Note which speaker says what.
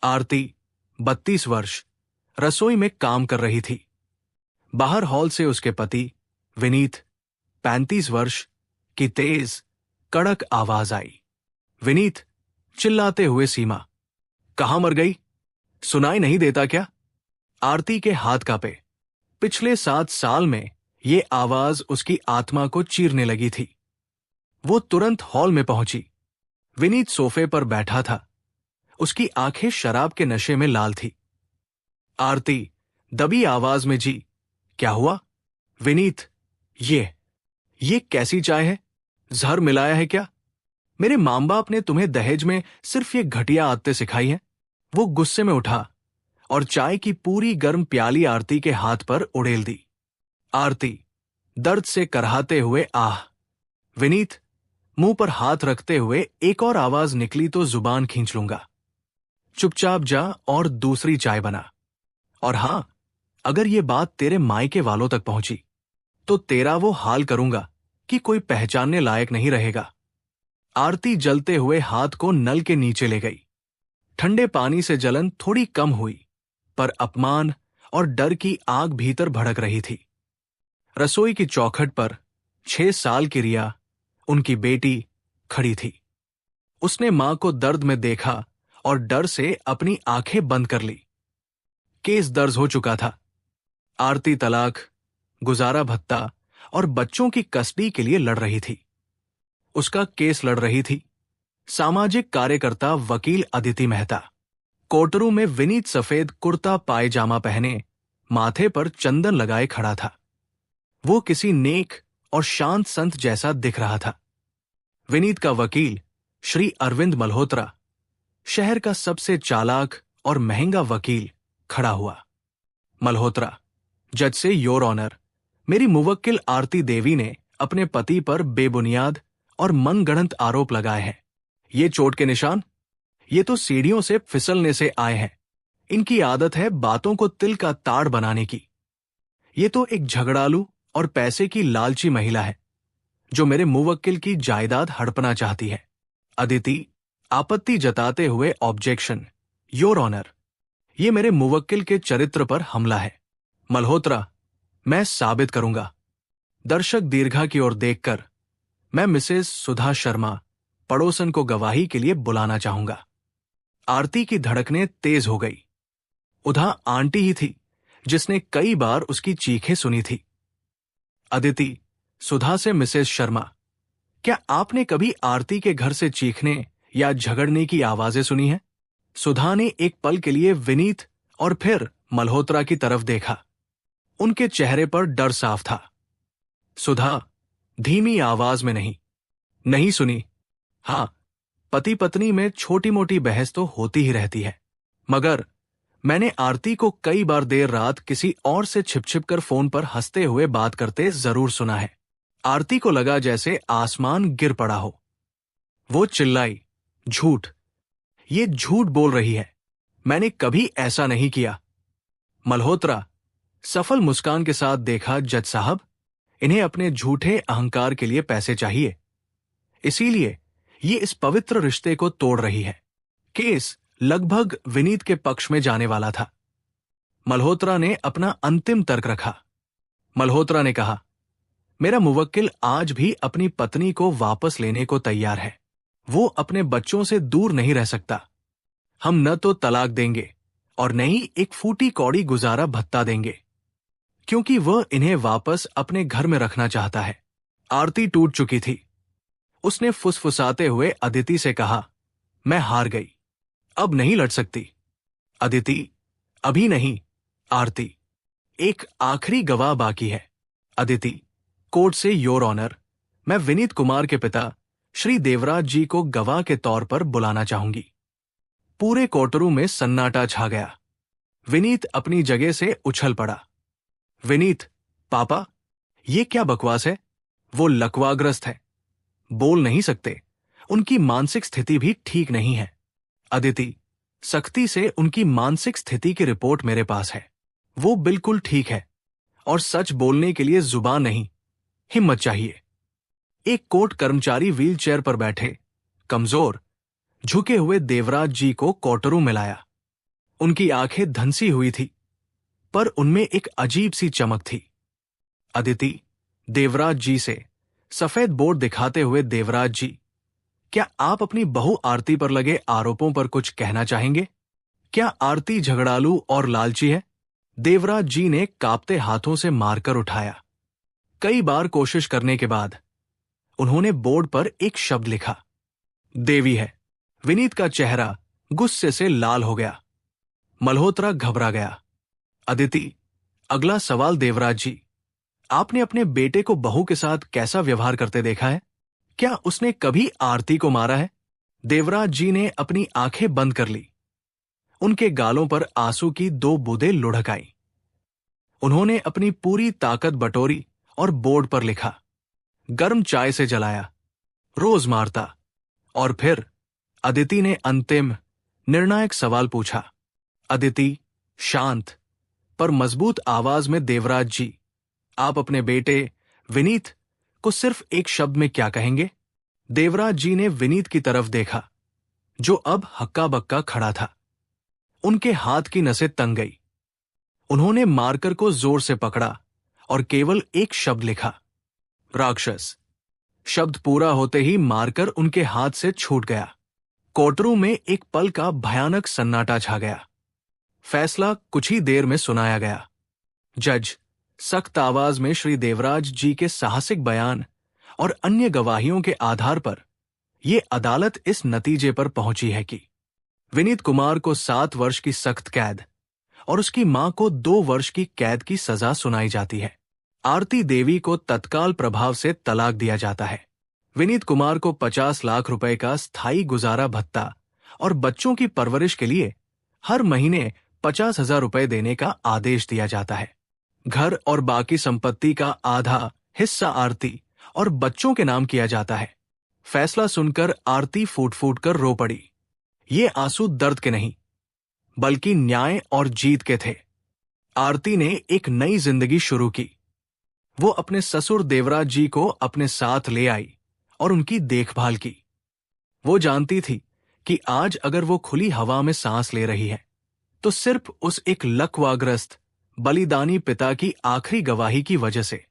Speaker 1: आरती 32 वर्ष रसोई में काम कर रही थी। बाहर हॉल से उसके पति विनीत 35 वर्ष की तेज कड़क आवाज आई। विनीत चिल्लाते हुए सीमा, कहां मर गई? सुनाई नहीं देता क्या? आरती के हाथ कांपे। पिछले 7 साल में ये आवाज उसकी आत्मा को चीरने लगी थी। वो तुरंत हॉल में पहुंची। विनीत सोफे पर बैठा था। उसकी आंखें शराब के नशे में लाल थी। आरती दबी आवाज में, जी क्या हुआ? विनीत, ये कैसी चाय है? जहर मिलाया है क्या? मेरे मां बाप ने तुम्हें दहेज में सिर्फ ये घटिया आदतें सिखाई हैं। वो गुस्से में उठा और चाय की पूरी गर्म प्याली आरती के हाथ पर उड़ेल दी। आरती दर्द से कराहते हुए आह। विनीत मुंह पर हाथ रखते हुए, एक और आवाज निकली तो जुबान खींच लूंगा। चुपचाप जा और दूसरी चाय बना। और हां, अगर ये बात तेरे मायके वालों तक पहुंची तो तेरा वो हाल करूंगा कि कोई पहचानने लायक नहीं रहेगा। आरती जलते हुए हाथ को नल के नीचे ले गई। ठंडे पानी से जलन थोड़ी कम हुई, पर अपमान और डर की आग भीतर भड़क रही थी। रसोई की चौखट पर 6 साल की रिया, उनकी बेटी, खड़ी थी। उसने मां को दर्द में देखा और डर से अपनी आंखें बंद कर ली। केस दर्ज हो चुका था। आरती तलाक, गुजारा भत्ता और बच्चों की कस्टडी के लिए लड़ रही थी। उसका केस लड़ रही थी सामाजिक कार्यकर्ता वकील अदिति मेहता। कोर्टरूम में विनीत सफेद कुर्ता पायजामा पहने, माथे पर चंदन लगाए खड़ा था। वो किसी नेक और शांत संत जैसा दिख रहा था। विनीत का वकील श्री अरविंद मल्होत्रा, शहर का सबसे चालाक और महंगा वकील, खड़ा हुआ। मल्होत्रा, जज से योर ऑनर, मेरी मुवक्किल आरती देवी ने अपने पति पर बेबुनियाद और मनगढ़ंत आरोप लगाए हैं। ये चोट के निशान? ये तो सीढ़ियों से फिसलने से आए हैं। इनकी आदत है बातों को तिल का ताड़ बनाने की। ये तो एक झगड़ालू और पैसे की लालची महिला है जो मेरे मुवक्किल की जायदाद हड़पना चाहती है। अदिति आपत्ति जताते हुए, ऑब्जेक्शन योर ऑनर, ये मेरे मुवक्किल के चरित्र पर हमला है। मल्होत्रा, मैं साबित करूंगा। दर्शक दीर्घा की ओर देखकर, मैं मिसेस सुधा शर्मा, पड़ोसन को गवाही के लिए बुलाना चाहूंगा। आरती की धड़कनें तेज हो गई। उधा आंटी ही थी जिसने कई बार उसकी चीखें सुनी थी। अदिति सुधा से, मिसेस शर्मा, क्या आपने कभी आरती के घर से चीखने या झगड़ने की आवाजें सुनी हैं? सुधा ने एक पल के लिए विनीत और फिर मल्होत्रा की तरफ देखा। उनके चेहरे पर डर साफ था। सुधा धीमी आवाज में, नहीं सुनी। हां, पति पत्नी में छोटी मोटी बहस तो होती ही रहती है, मगर मैंने आरती को कई बार देर रात किसी और से छिप कर फोन पर हंसते हुए बात करते जरूर सुना है। आरती को लगा जैसे आसमान गिर पड़ा हो। वो चिल्लाई, झूठ, ये झूठ बोल रही है, मैंने कभी ऐसा नहीं किया। मल्होत्रा सफल मुस्कान के साथ, देखा जज साहब, इन्हें अपने झूठे अहंकार के लिए पैसे चाहिए, इसीलिए ये इस पवित्र रिश्ते को तोड़ रही है। केस लगभग विनीत के पक्ष में जाने वाला था। मल्होत्रा ने अपना अंतिम तर्क रखा। मल्होत्रा ने कहा, मेरा मुवक्किल आज भी अपनी पत्नी को वापस लेने को तैयार है। वो अपने बच्चों से दूर नहीं रह सकता। हम न तो तलाक देंगे और न ही एक फूटी कौड़ी गुजारा भत्ता देंगे, क्योंकि वह इन्हें वापस अपने घर में रखना चाहता है। आरती टूट चुकी थी। उसने फुसफुसाते हुए अदिति से कहा, मैं हार गई, अब नहीं लड़ सकती। अदिति, अभी नहीं। आरती, एक आखिरी गवाह बाकी है। अदिति, कोर्ट से योर ऑनर, मैं विनीत कुमार के पिता श्री देवराज जी को गवाह के तौर पर बुलाना चाहूंगी। पूरे कोर्टरूम में सन्नाटा छा गया। विनीत अपनी जगह से उछल पड़ा। विनीत, पापा, ये क्या बकवास है? वो लकवाग्रस्त है, बोल नहीं सकते, उनकी मानसिक स्थिति भी ठीक नहीं है। अदिति, सख्ती से, उनकी मानसिक स्थिति की रिपोर्ट मेरे पास है। वो बिल्कुल ठीक है और सच बोलने के लिए जुबान नहीं, हिम्मत चाहिए। एक कोर्ट कर्मचारी व्हील चेयर पर बैठे, कमजोर, झुके हुए देवराज जी को कोर्टरूम में लाया। उनकी आंखें धंसी हुई थी, पर उनमें एक अजीब सी चमक थी। अदिति देवराज जी से सफेद बोर्ड दिखाते हुए, देवराज जी, क्या आप अपनी बहू आरती पर लगे आरोपों पर कुछ कहना चाहेंगे? क्या आरती झगड़ालू और लालची है? देवराज जी ने कांपते हाथों से मारकर उठाया। कई बार कोशिश करने के बाद उन्होंने बोर्ड पर एक शब्द लिखा, देवी है। विनीत का चेहरा गुस्से से लाल हो गया। मल्होत्रा घबरा गया। अदिति, अगला सवाल देवराज जी, आपने अपने बेटे को बहू के साथ कैसा व्यवहार करते देखा है? क्या उसने कभी आरती को मारा है? देवराज जी ने अपनी आंखें बंद कर ली। उनके गालों पर आंसू की 2 बूंदें लुढ़क आईं। उन्होंने अपनी पूरी ताकत बटोरी और बोर्ड पर लिखा, गर्म चाय से जलाया, रोज मारता। और फिर अदिति ने अंतिम निर्णायक सवाल पूछा। अदिति शांत पर मजबूत आवाज में, देवराज जी, आप अपने बेटे विनीत को सिर्फ एक शब्द में क्या कहेंगे? देवराज जी ने विनीत की तरफ देखा, जो अब हक्का बक्का खड़ा था। उनके हाथ की नसें तंग गई। उन्होंने मार्कर को जोर से पकड़ा और केवल एक शब्द लिखा, राक्षस। शब्द पूरा होते ही मार्कर उनके हाथ से छूट गया। कोर्टरूम में एक पल का भयानक सन्नाटा छा गया। फैसला कुछ ही देर में सुनाया गया। जज सख्त आवाज में, श्री देवराज जी के साहसिक बयान और अन्य गवाहियों के आधार पर यह अदालत इस नतीजे पर पहुंची है कि विनीत कुमार को 7 वर्ष की सख्त कैद और उसकी मां को 2 वर्ष की कैद की सजा सुनाई जाती है। आरती देवी को तत्काल प्रभाव से तलाक दिया जाता है। विनीत कुमार को 50 लाख रुपए का स्थायी गुजारा भत्ता और बच्चों की परवरिश के लिए हर महीने 50,000 रुपए देने का आदेश दिया जाता है। घर और बाकी संपत्ति का आधा हिस्सा आरती और बच्चों के नाम किया जाता है। फैसला सुनकर आरती फूट फूट कर रो पड़ी। ये आंसू दर्द के नहीं, बल्कि न्याय और जीत के थे। आरती ने एक नई जिंदगी शुरू की। वो अपने ससुर देवराज जी को अपने साथ ले आई और उनकी देखभाल की। वो जानती थी कि आज अगर वो खुली हवा में सांस ले रही है तो सिर्फ उस एक लकवाग्रस्त बलिदानी पिता की आखिरी गवाही की वजह से।